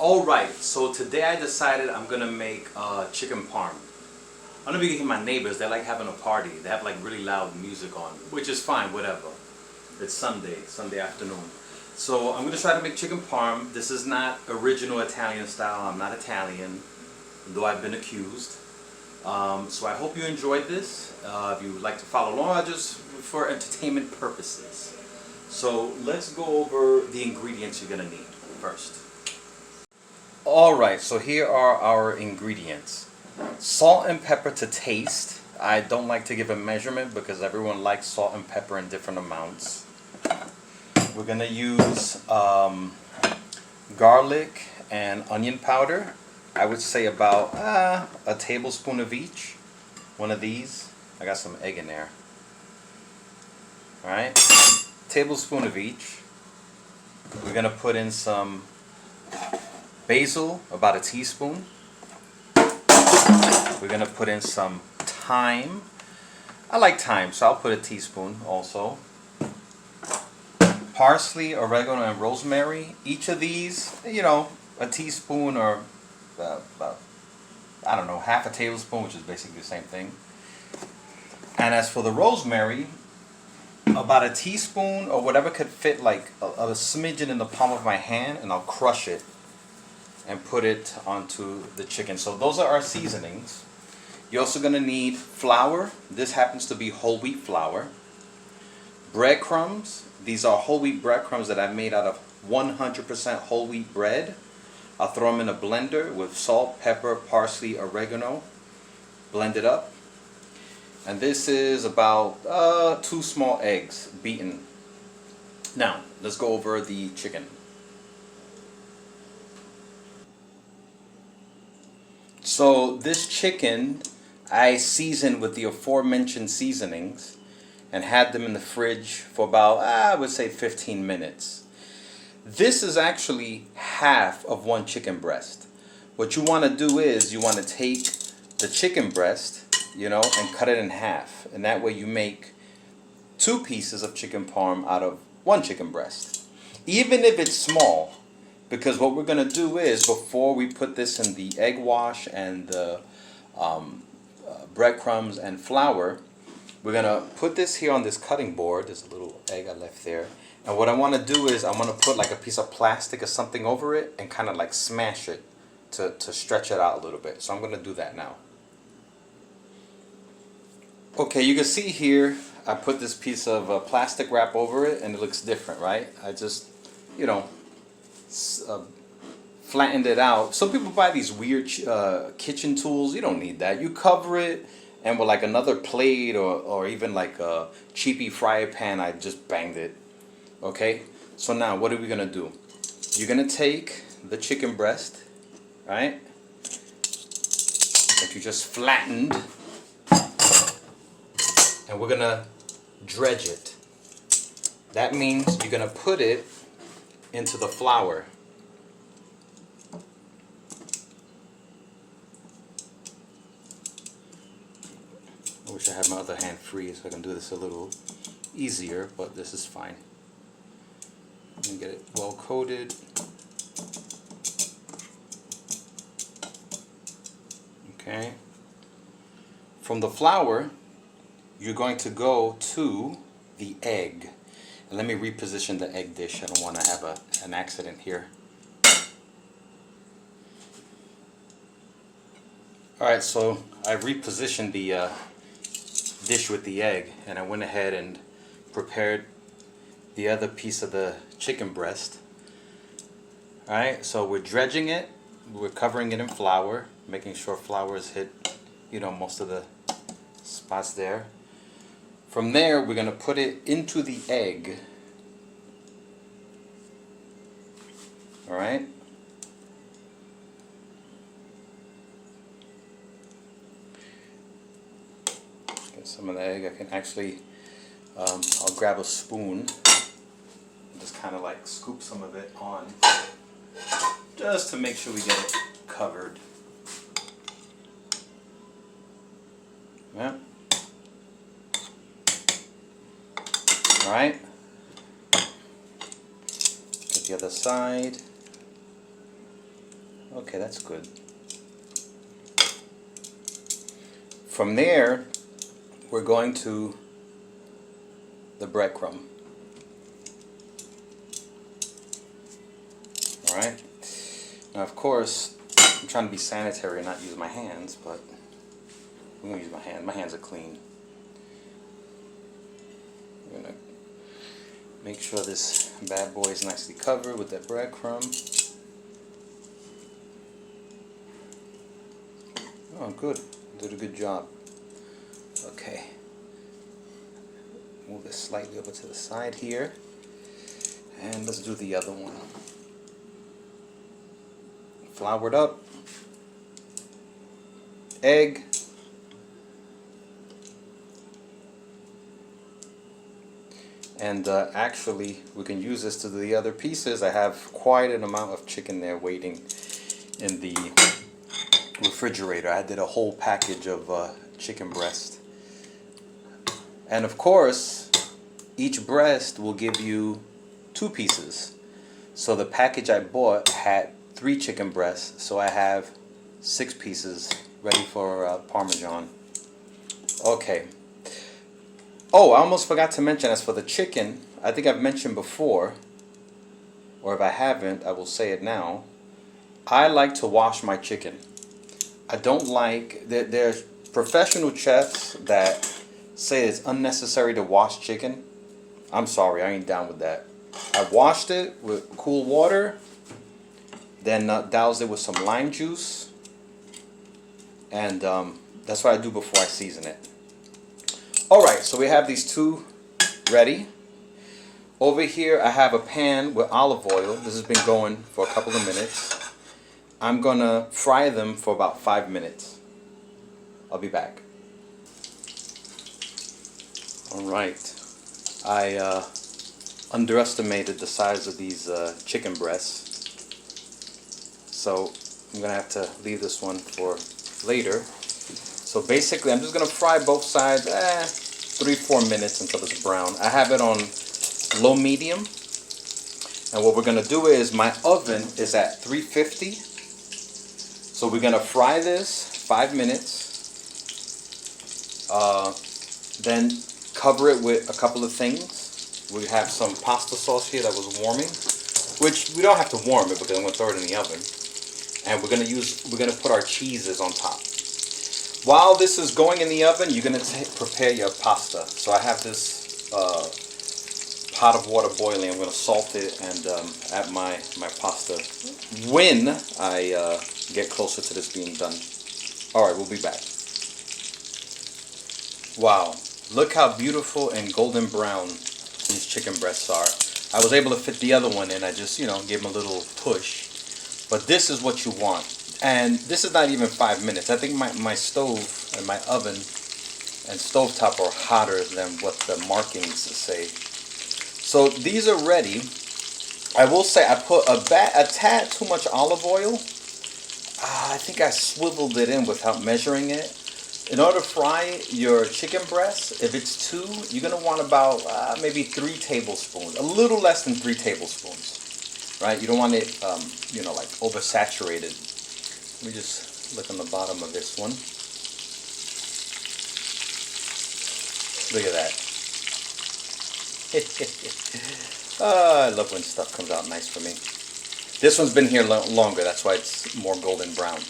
Alright, so today I decided I'm gonna make chicken parm. I don't know if you can hear my neighbors, they like having a party. They have like really loud music on, which is fine, whatever. It's Sunday afternoon. So I'm gonna try to make chicken parm. This is not original Italian style. I'm not Italian, though I've been accused. So I hope you enjoyed this. If you would like to follow along, just for entertainment purposes. So let's go over the ingredients you're gonna need first. Alright, so here are our ingredients. Salt and pepper to taste. I don't like to give a measurement because everyone likes salt and pepper in different amounts. We're going to use garlic and onion powder. I would say about a tablespoon of each. One of these. I got some egg in there. Alright, tablespoon of each. We're going to put in some basil, about a teaspoon. We're going to put in some thyme. I like thyme, so I'll put a teaspoon also. Parsley, oregano, and rosemary. Each of these, you know, a teaspoon or about, I don't know, half a tablespoon, which is basically the same thing. And as for the rosemary, about a teaspoon or whatever could fit, like a smidgen in the palm of my hand, and I'll crush it and put it onto the chicken. So those are our seasonings. You're also going to need flour. This happens to be whole wheat flour. Breadcrumbs. These are whole wheat breadcrumbs that I've made out of 100% whole wheat bread. I'll throw them in a blender with salt, pepper, parsley, oregano. Blend it up. And this is about 2 small eggs beaten. Now, let's go over the chicken. So this chicken I seasoned with the aforementioned seasonings and had them in the fridge for about, I would say 15 minutes. This is actually half of one chicken breast. What you want to do is you want to take the chicken breast, you know, and cut it in half. And that way you make 2 pieces of chicken parm out of 1 chicken breast. Even if it's small. Because what we're going to do is, before we put this in the egg wash and the breadcrumbs and flour, we're going to put this here on this cutting board. There's a little egg I left there. And what I want to do is I want to put like a piece of plastic or something over it and kind of like smash it to stretch it out a little bit. So I'm going to do that now. Okay, you can see here I put this piece of plastic wrap over it and it looks different, right? I just, you know, flattened it out. Some people buy these weird kitchen tools. You don't need that. You cover it, and with like another plate or even like a cheapy fry pan, I just banged it. Okay, so now what are we gonna do? You're gonna take the chicken breast, right, that you just flattened, and we're gonna dredge it. That means you're gonna put it into the flour. I wish I had my other hand free so I can do this a little easier, but this is fine. And get it well coated. Okay. From the flour, you're going to go to the egg. And let me reposition the egg dish. I don't want to have an accident here. Alright, so I repositioned the dish with the egg, and I went ahead and prepared the other piece of the chicken breast. Alright, so we're dredging it. We're covering it in flour, making sure flour is hit, you know, most of the spots there. From there, we're going to put it into the egg. Alright? Get some of the egg. I can actually, I'll grab a spoon and just kind of like scoop some of it on, just to make sure we get it covered. Yeah. Alright, get the other side. Okay, that's good. From there, we're going to the breadcrumb. Alright? Now, of course, I'm trying to be sanitary and not use my hands, but I'm going to use my hands. My hands are clean. I'm going to make sure this bad boy is nicely covered with that breadcrumb. Oh, good. Did a good job. Okay. Move this slightly over to the side here. And let's do the other one. Floured up. Egg. And actually, we can use this to do the other pieces. I have quite an amount of chicken there waiting in the refrigerator. I did a whole package of chicken breast. And of course, each breast will give you 2 pieces. So the package I bought had 3 chicken breasts, so I have 6 pieces ready for Parmesan. Okay. Oh, I almost forgot to mention, as for the chicken, I think I've mentioned before, or if I haven't, I will say it now. I like to wash my chicken. I don't like, there's professional chefs that say it's unnecessary to wash chicken. I'm sorry, I ain't down with that. I washed it with cool water, then doused it with some lime juice, and that's what I do before I season it. Alright, so we have these 2 ready. Over here I have a pan with olive oil. This has been going for a couple of minutes. I'm gonna fry them for about 5 minutes. I'll be back. Alright, I underestimated the size of these chicken breasts, so I'm gonna have to leave this one for later. So basically, I'm just gonna fry both sides 3-4 minutes until it's brown. I have it on low medium, and what we're gonna do is, my oven is at 350. So we're gonna fry this 5 minutes, then cover it with a couple of things. We have some pasta sauce here that was warming, which we don't have to warm it because I'm gonna throw it in the oven. And we're gonna put our cheeses on top. While this is going in the oven, you're gonna prepare your pasta. So I have this pot of water boiling. I'm gonna salt it and add my pasta when I get closer to this being done. All right, we'll be back. Wow, look how beautiful and golden brown these chicken breasts are. I was able to fit the other one in. I just, gave them a little push. But this is what you want. And this is not even 5 minutes. I think my stove and my oven and stovetop are hotter than what the markings say. So these are ready. I will say I put a tad too much olive oil. I think I swiveled it in without measuring it. In order to fry your chicken breast, if it's 2, you're going to want about maybe 3 tablespoons. A little less than 3 tablespoons. Right? You don't want it, like oversaturated. Let me just look on the bottom of this one. Look at that. I love when stuff comes out nice for me. This one's been here longer, that's why it's more golden brown.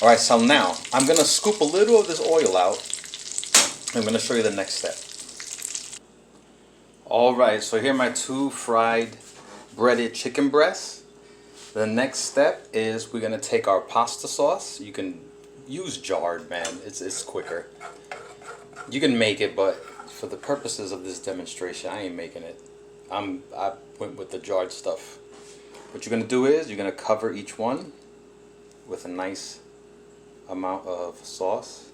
Alright, so now I'm going to scoop a little of this oil out. I'm going to show you the next step. Alright, so here are my 2 fried breaded chicken breasts. The next step is we're going to take our pasta sauce. You can use jarred, man. It's quicker. You can make it, but for the purposes of this demonstration, I ain't making it. I went with the jarred stuff. What you're going to do is you're going to cover each one with a nice amount of sauce.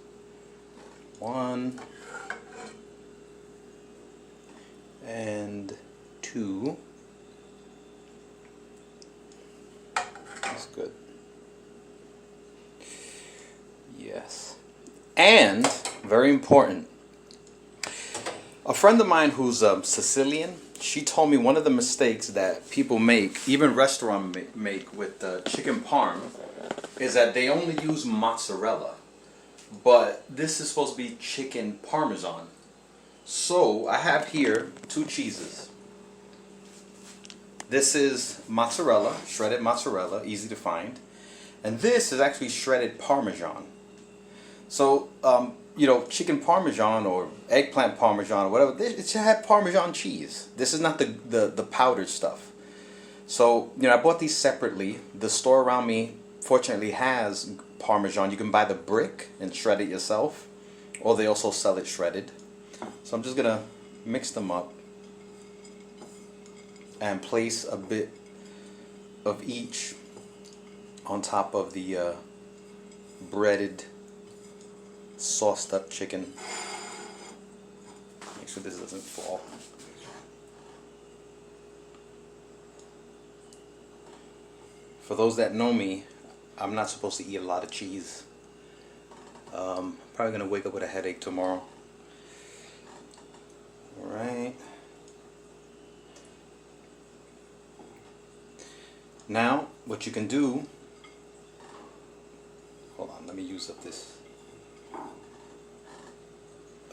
1 and 2. That's good. Yes. And, very important, a friend of mine who's Sicilian, she told me one of the mistakes that people make, even restaurants make with chicken parm, is that they only use mozzarella. But this is supposed to be chicken Parmesan. So I have here two cheeses. This is mozzarella, shredded mozzarella, easy to find. And this is actually shredded Parmesan. So, you know, chicken Parmesan or eggplant Parmesan or whatever, it should have Parmesan cheese. This is not the powdered stuff. So, you know, I bought these separately. The store around me, fortunately, has Parmesan. You can buy the brick and shred it yourself. Or they also sell it shredded. So I'm just going to mix them up and place a bit of each on top of the breaded, sauced up chicken. Make sure this doesn't fall. For those that know me, I'm not supposed to eat a lot of cheese. Probably gonna wake up with a headache tomorrow. Alright. Now, what you can do, hold on, let me use up this.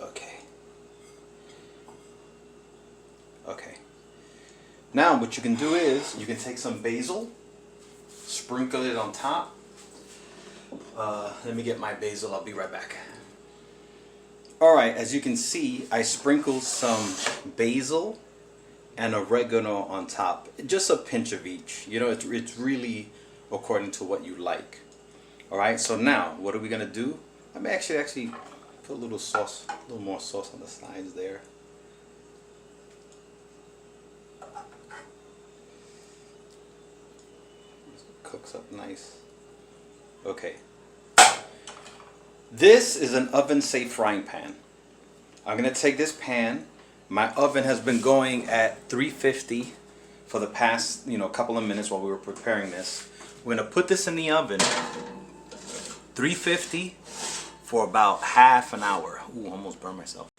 Okay. Okay. Now, what you can do is, you can take some basil, sprinkle it on top. Let me get my basil, I'll be right back. Alright, as you can see, I sprinkled some basil and oregano on top. Just a pinch of each. You know, it's really according to what you like. Alright, so now, what are we going to do? I may actually put a little sauce, a little more sauce on the sides there. Cooks up nice. Okay. This is an oven-safe frying pan. I'm going to take this pan. My oven has been going at 350 for the past, couple of minutes while we were preparing this. We're going to put this in the oven, 350 for about half an hour. Ooh, almost burned myself.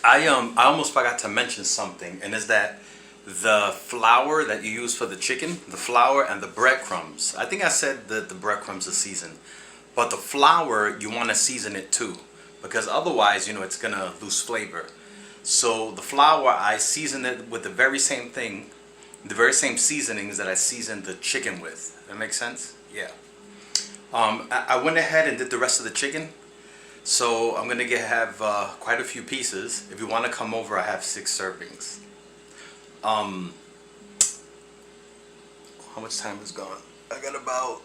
I almost forgot to mention something, and is that the flour that you use for the chicken, the flour and the breadcrumbs. I think I said that the breadcrumbs are seasoned, but the flour, you want to season it too, because otherwise, it's gonna lose flavor. So the flour, I season it with the very same thing, the very same seasonings that I seasoned the chicken with. That makes sense? Yeah. I went ahead and did the rest of the chicken. So I'm gonna have quite a few pieces. If you want to come over, I have 6 servings. How much time is gone? I got about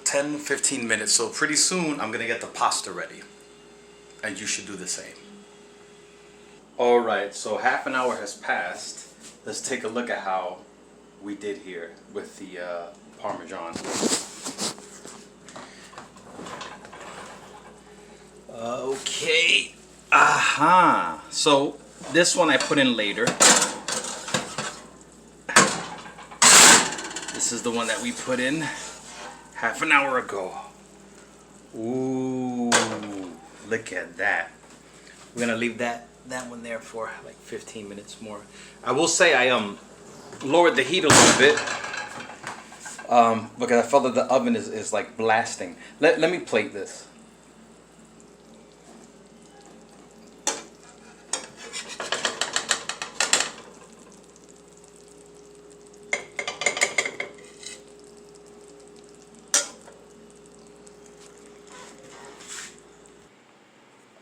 10-15 minutes. So pretty soon I'm gonna get the pasta ready, and you should do the same. Alright, so half an hour has passed. Let's take a look at how we did here with the Parmesan. Okay. Aha. So this one I put in later. This is the one that we put in half an hour ago. Ooh, look at that. We're gonna leave that one there for like 15 minutes more. I will say I lowered the heat a little bit because I felt that the oven is like blasting. Let me plate this.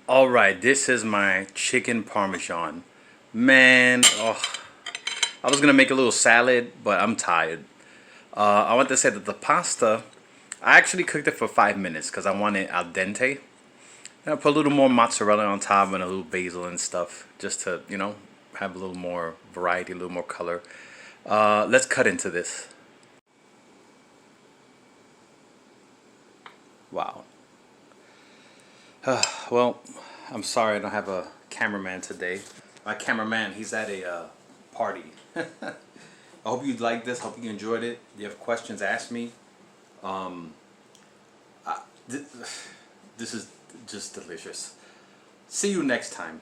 Alright, this is my chicken Parmesan. Man, I was going to make a little salad, but I'm tired. I want to say that the pasta, I actually cooked it for 5 minutes because I want it al dente. And I put a little more mozzarella on top and a little basil and stuff just to, have a little more variety, a little more color. Let's cut into this. Wow. Well, I'm sorry I don't have a cameraman today. My cameraman, he's at a party. I hope you liked this. Hope you enjoyed it. If you have questions, ask me. This is just delicious. See you next time.